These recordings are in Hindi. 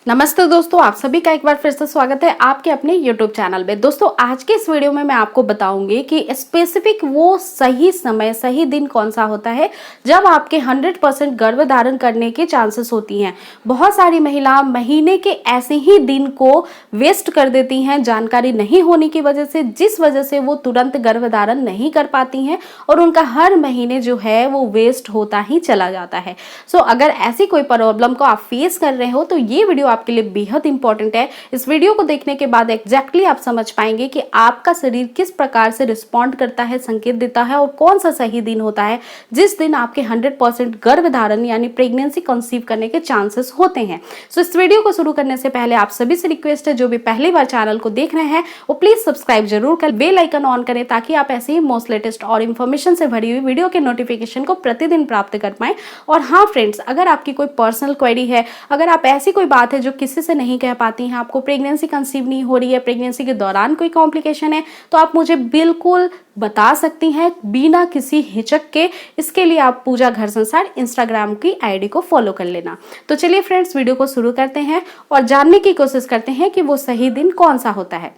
नमस्ते दोस्तों, आप सभी का एक बार फिर से स्वागत है आपके अपने YouTube चैनल में। दोस्तों, आज के इस वीडियो में मैं आपको बताऊंगी कि स्पेसिफिक वो सही समय, सही दिन कौन सा होता है जब आपके 100% गर्भ धारण करने के चांसेस होती हैं। बहुत सारी महिला महीने के ऐसे ही दिन को वेस्ट कर देती हैं जानकारी नहीं होने की वजह से, जिस वजह से वो तुरंत गर्भ धारण नहीं कर पाती हैं और उनका हर महीने जो है वो वेस्ट होता ही चला जाता है। सो अगर ऐसी कोई प्रॉब्लम को आप फेस कर रहे हो तो ये वीडियो आपके लिए बेहद इंपॉर्टेंट है। इस वीडियो को देखने के बाद एग्जैक्टली आप समझ पाएंगे कि आपका शरीर किस प्रकार से रिस्पॉन्ड करता है, संकेत देता है और कौन सा सही दिन होता है जिस दिन आपके 100% गर्भधारण यानी प्रेगनेंसी कंसीव करने के चांसेस होते हैं। सो इस वीडियो को शुरू करने से पहले आप सभी से रिक्वेस्ट है, जो भी पहली बार चैनल को देख रहे हैं वो प्लीज सब्सक्राइब जरूर कर बेल आइकन ऑन करें ताकि आप ऐसे ही मोस्ट लेटेस्ट और इन्फॉर्मेशन से भरी हुई वीडियो के नोटिफिकेशन को प्रतिदिन प्राप्त कर पाएं। और हाँ फ्रेंड्स, अगर आपकी कोई पर्सनल क्वेरी है, अगर आप ऐसी कोई बात है जो किसी से नहीं कह पाती हैं, आपको प्रेगनेंसी कंसीव नहीं हो रही है, प्रेगनेंसी के दौरान कोई कॉम्प्लिकेशन है, तो आप मुझे बिल्कुल बता सकती हैं बिना किसी हिचक के। इसके लिए आप पूजा घर संसार इंस्टाग्राम की आईडी को फॉलो कर लेना। तो चलिए फ्रेंड्स, वीडियो को शुरू करते हैं और जानने की कोशिश करते हैं कि वो सही दिन कौन सा होता है।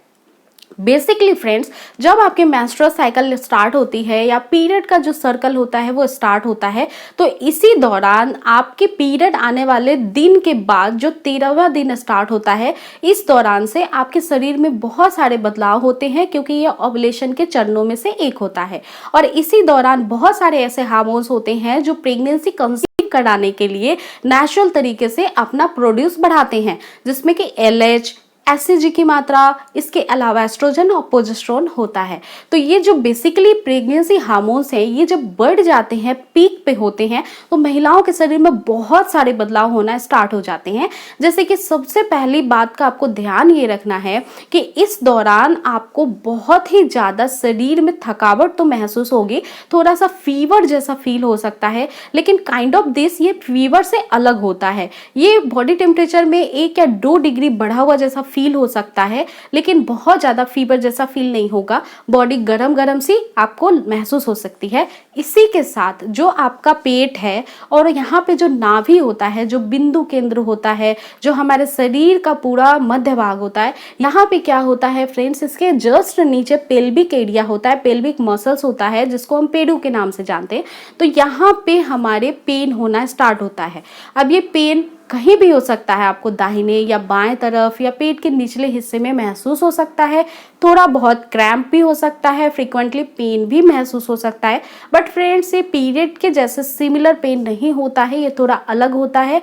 बेसिकली फ्रेंड्स, जब आपके मेंस्ट्रुअल साइकिल स्टार्ट होती है या पीरियड का जो सर्कल होता है वो स्टार्ट होता है, तो इसी दौरान आपके पीरियड आने वाले दिन के बाद जो 13वां दिन स्टार्ट होता है, इस दौरान से आपके शरीर में बहुत सारे बदलाव होते हैं क्योंकि ये ओव्यूलेशन के चरणों में से एक होता है। और इसी दौरान बहुत सारे ऐसे हार्मोन्स होते हैं जो प्रेगनेंसी कंसीव कराने के लिए नेचुरल तरीके से अपना प्रोड्यूस बढ़ाते हैं, जिसमें कि LH, एससीजी की मात्रा, इसके अलावा एस्ट्रोजन और प्रोजेस्टेरोन होता है। तो ये जो बेसिकली प्रेगनेंसी हार्मोन्स हैं, ये जब बढ़ जाते हैं, पीक पे होते हैं, तो महिलाओं के शरीर में बहुत सारे बदलाव होना स्टार्ट हो जाते हैं। जैसे कि सबसे पहली बात का आपको ध्यान ये रखना है कि इस दौरान आपको बहुत ही ज़्यादा शरीर में थकावट तो महसूस होगी, थोड़ा सा फीवर जैसा फील हो सकता है, लेकिन काइंड ऑफ दिस ये फीवर से अलग होता है। ये बॉडी टेम्परेचर में 1 या 2 डिग्री बढ़ा हुआ जैसा फील हो सकता है, लेकिन बहुत ज्यादा फीवर जैसा फील नहीं होगा। बॉडी गरम गरम सी आपको महसूस हो सकती है। इसी के साथ जो आपका पेट है और यहाँ पे जो नाभि होता है, जो बिंदु केंद्र होता है, जो हमारे शरीर का पूरा मध्य भाग होता है, यहाँ पे क्या होता है फ्रेंड्स, इसके जस्ट नीचे पेल्विक एरिया होता है, पेल्विक मसल्स होता है जिसको हम पेडू के नाम से जानते हैं। तो यहाँ पे हमारे पेन होना स्टार्ट होता है। अब ये पेन कहीं भी हो सकता है, आपको दाहिने या बाएं तरफ या पेट के निचले हिस्से में महसूस हो सकता है, थोड़ा बहुत क्रैम्प भी हो सकता है, फ्रीक्वेंटली पेन भी महसूस हो सकता है। बट फ्रेंड्स, ये पीरियड के जैसे सिमिलर पेन नहीं होता है, ये थोड़ा अलग होता है।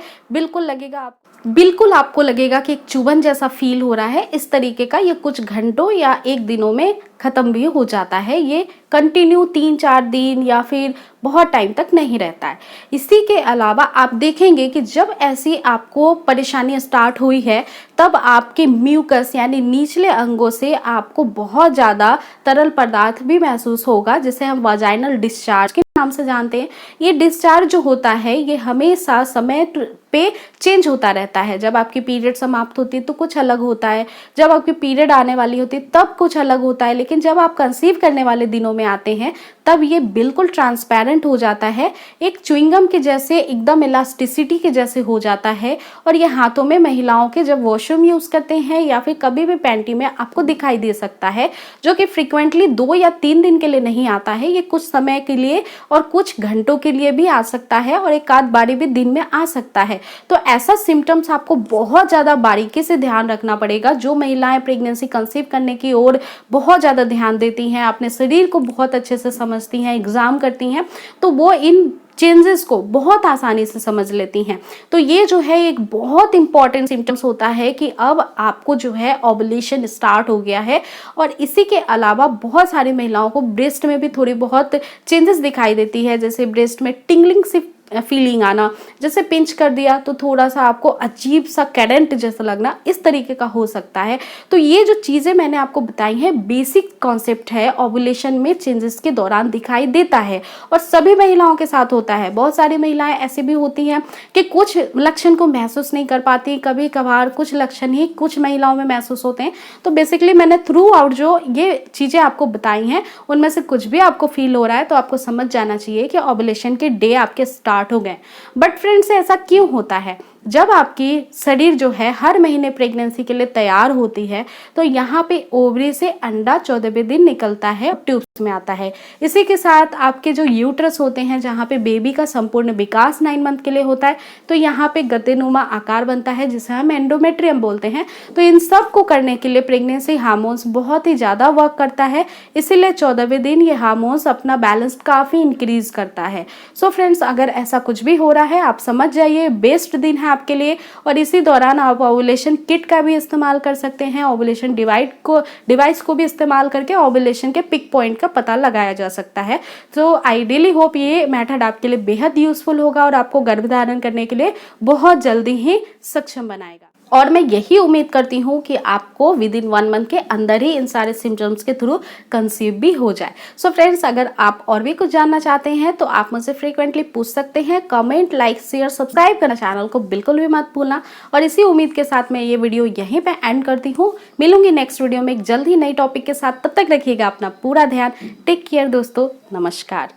बिल्कुल आपको लगेगा कि एक चुभन जैसा फील हो रहा है, इस तरीके का। ये कुछ घंटों या 1 दिनों में खत्म भी हो जाता है। ये कंटिन्यू 3-4 दिन या फिर बहुत टाइम तक नहीं रहता है। इसी के अलावा आप देखेंगे कि जब ऐसी आपको परेशानी स्टार्ट हुई है, तब आपके म्यूकस यानी निचले अंगों से आपको बहुत ज़्यादा तरल पदार्थ भी महसूस होगा, जिसे हम वाजाइनल डिस्चार्ज के नाम से जानते हैं। ये डिस्चार्ज जो होता है ये हमेशा समय पे चेंज होता रहता है। जब आपकी पीरियड समाप्त होती है तो कुछ अलग होता है, जब आपकी पीरियड आने वाली होती है तब कुछ अलग होता है, लेकिन जब आप कंसीव करने वाले दिनों में आते हैं तब ये बिल्कुल ट्रांसपेरेंट हो जाता है, एक च्युइंगम के जैसे, एकदम इलास्टिसिटी के जैसे हो जाता है। और ये हाथों में महिलाओं के जब वॉशरूम यूज करते हैं या फिर कभी भी पैंटी में आपको दिखाई दे सकता है, जो कि फ्रिक्वेंटली 2 या 3 दिन के लिए नहीं आता है। ये कुछ समय के लिए और कुछ घंटों के लिए भी आ सकता है और एक आध बारी भी दिन में आ सकता है। तो ऐसा सिम्टम्स आपको बहुत ज़्यादा बारीकी से ध्यान रखना पड़ेगा। जो महिलाएं प्रेगनेंसी कंसीव करने की ओर बहुत ज़्यादा ध्यान देती हैं, अपने शरीर को बहुत अच्छे से समझती हैं, एग्जाम करती हैं, तो वो इन चेंजेस को बहुत आसानी से समझ लेती हैं। तो ये जो है एक बहुत इंपॉर्टेंट सिम्टम्स होता है कि अब आपको जो है ओवुलेशन स्टार्ट हो गया है। और इसी के अलावा बहुत सारी महिलाओं को ब्रेस्ट में भी थोड़ी बहुत चेंजेस दिखाई देती है, जैसे ब्रेस्ट में टिंगलिंग सी फीलिंग आना, जैसे पिंच कर दिया तो थोड़ा सा आपको अजीब सा करंट जैसा लगना, इस तरीके का हो सकता है। तो ये जो चीज़ें मैंने आपको बताई हैं, बेसिक कॉन्सेप्ट है, ओवुलेशन में चेंजेस के दौरान दिखाई देता है और सभी महिलाओं के साथ होता है। बहुत सारी महिलाएं ऐसी भी होती हैं कि कुछ लक्षण को महसूस नहीं कर पाती, कभी कभार कुछ लक्षण ही कुछ महिलाओं में महसूस होते हैं। तो बेसिकली मैंने थ्रू आउट जो ये चीज़ें आपको बताई हैं, उनमें से कुछ भी आपको फील हो रहा है तो आपको समझ जाना चाहिए कि ओवुलेशन के डे आपके स्टार्ट हो गए। बट फ्रेंड्स, ऐसा क्यों होता है? जब आपकी शरीर जो है हर महीने प्रेगनेंसी के लिए तैयार होती है तो यहाँ पे ओवरी से अंडा 14वें दिन निकलता है, ट्यूब्स में आता है। इसी के साथ आपके जो यूट्रस होते हैं जहाँ पे बेबी का संपूर्ण विकास 9 मंथ के लिए होता है, तो यहाँ पे गद्देनुमा आकार बनता है जिसे हम एंडोमेट्रियम बोलते हैं। तो इन सब को करने के लिए प्रेगनेंसी हार्मोन्स बहुत ही ज़्यादा वर्क करता है, इसीलिए 14वें दिन ये हार्मोन्स अपना बैलेंस काफ़ी इंक्रीज करता है। सो फ्रेंड्स, अगर ऐसा कुछ भी हो रहा है आप समझ जाइए बेस्ट दिन है आपके लिए। और इसी दौरान आप ओवुलेशन किट का भी इस्तेमाल कर सकते हैं, ओवुलेशन डिवाइस को भी इस्तेमाल करके ओवुलेशन के पिक पॉइंट का पता लगाया जा सकता है। तो आइडियली होप ये मेथड आपके लिए बेहद यूजफुल होगा और आपको गर्भधारण करने के लिए बहुत जल्दी ही सक्षम बनाएगा। और मैं यही उम्मीद करती हूँ कि आपको विद इन 1 मंथ के अंदर ही इन सारे सिम्टम्स के थ्रू कंसीव भी हो जाए। सो फ्रेंड्स, अगर आप और भी कुछ जानना चाहते हैं तो आप मुझसे फ्रीक्वेंटली पूछ सकते हैं। कमेंट, लाइक, शेयर, सब्सक्राइब करना चैनल को बिल्कुल भी मत भूलना। और इसी उम्मीद के साथ मैं ये वीडियो यहीं पे एंड करती हूँ। मिलूंगी नेक्स्ट वीडियो में एक जल्द ही नई टॉपिक के साथ। तब तक रखिएगा अपना पूरा ध्यान। टेक केयर दोस्तों, नमस्कार।